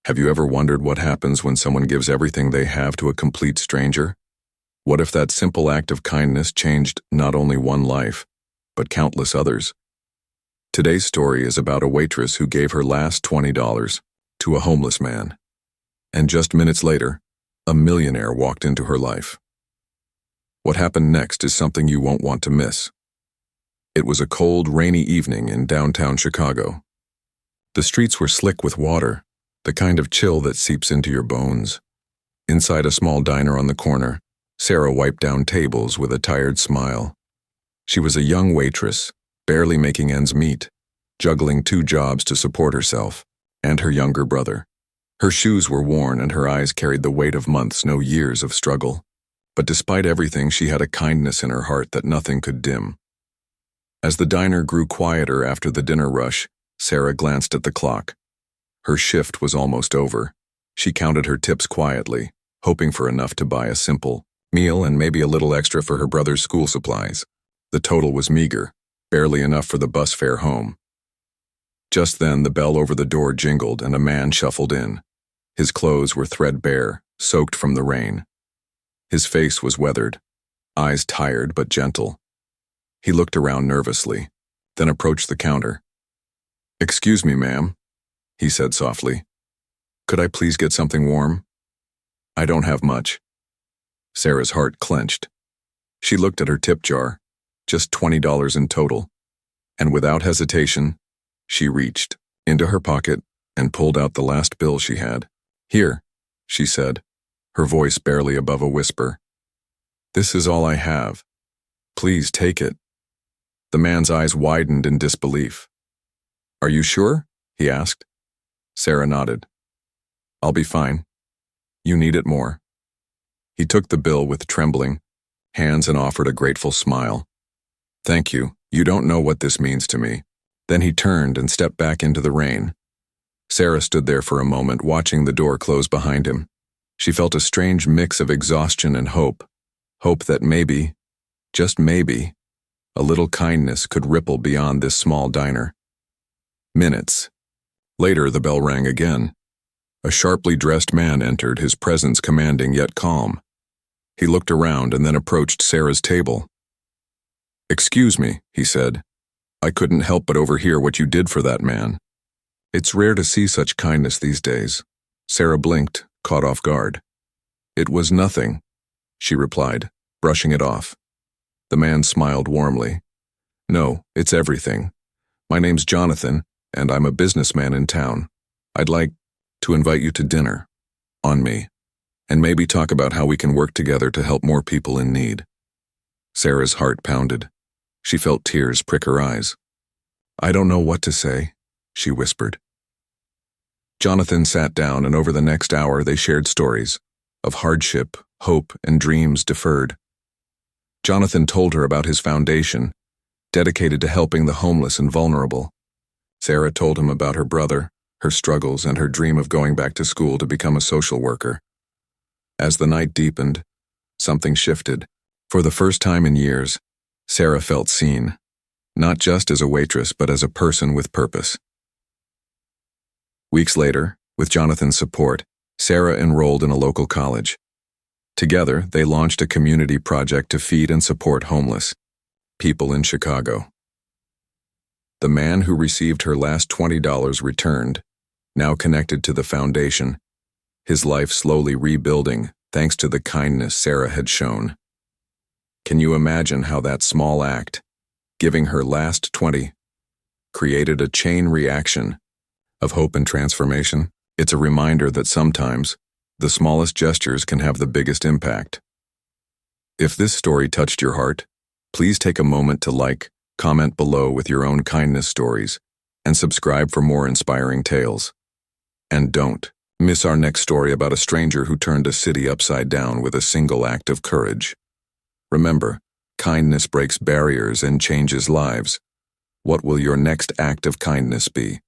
Have you ever wondered what happens when someone gives everything they have to a complete stranger? What if that simple act of kindness changed not only one life, but countless others? Today's story is about a waitress who gave her last $20 to a homeless man. And just minutes later, a millionaire walked into her life. What happened next is something you won't want to miss. It was a cold, rainy evening in downtown Chicago. The streets were slick with water, the kind of chill that seeps into your bones. Inside a small diner on the corner, Sarah wiped down tables with a tired smile. She was a young waitress, barely making ends meet, juggling 2 jobs to support herself and her younger brother. Her shoes were worn and her eyes carried the weight of months, no years of struggle. But despite everything, she had a kindness in her heart that nothing could dim. As the diner grew quieter after the dinner rush, Sarah glanced at the clock. Her shift was almost over. She counted her tips quietly, hoping for enough to buy a simple meal and maybe a little extra for her brother's school supplies. The total was meager, barely enough for the bus fare home. Just then, the bell over the door jingled and a man shuffled in. His clothes were threadbare, soaked from the rain. His face was weathered, eyes tired but gentle. He looked around nervously, then approached the counter. "Excuse me, ma'am," he said softly. "Could I please get something warm? I don't have much." Sarah's heart clenched. She looked at her tip jar, just $20 in total, and without hesitation, she reached into her pocket and pulled out the last bill she had. "Here," she said, her voice barely above a whisper. "This is all I have. Please take it." The man's eyes widened in disbelief. "Are you sure?" he asked. Sarah nodded. "I'll be fine. You need it more." He took the bill with trembling hands and offered a grateful smile. "Thank you. You don't know what this means to me." Then he turned and stepped back into the rain. Sarah stood there for a moment, watching the door close behind him. She felt a strange mix of exhaustion and hope. Hope that maybe, just maybe, a little kindness could ripple beyond this small diner. Minutes later, the bell rang again. A sharply dressed man entered, his presence commanding yet calm. He looked around and then approached Sarah's table. "Excuse me," he said. "I couldn't help but overhear what you did for that man." "It's rare to see such kindness these days." Sarah blinked, caught off guard. "It was nothing," she replied, brushing it off. The man smiled warmly. "No, it's everything. My name's Jonathan, and I'm a businessman in town. I'd like to invite you to dinner, on me, and maybe talk about how we can work together to help more people in need." Sarah's heart pounded. She felt tears prick her eyes. "I don't know what to say," she whispered. Jonathan sat down, and over the next hour they shared stories of hardship, hope, and dreams deferred. Jonathan told her about his foundation, dedicated to helping the homeless and vulnerable. Sarah told him about her brother, her struggles, and her dream of going back to school to become a social worker. As the night deepened, something shifted. For the first time in years, Sarah felt seen, not just as a waitress, but as a person with purpose. Weeks later, with Jonathan's support, Sarah enrolled in a local college. Together, they launched a community project to feed and support homeless people in Chicago. The man who received her last $20 returned, now connected to the foundation, his life slowly rebuilding thanks to the kindness Sarah had shown. Can you imagine how that small act, giving her last 20, created a chain reaction of hope and transformation? It's a reminder that sometimes the smallest gestures can have the biggest impact. If this story touched your heart, please take a moment to like, comment below with your own kindness stories, and subscribe for more inspiring tales. And don't miss our next story about a stranger who turned a city upside down with a single act of courage. Remember, kindness breaks barriers and changes lives. What will your next act of kindness be?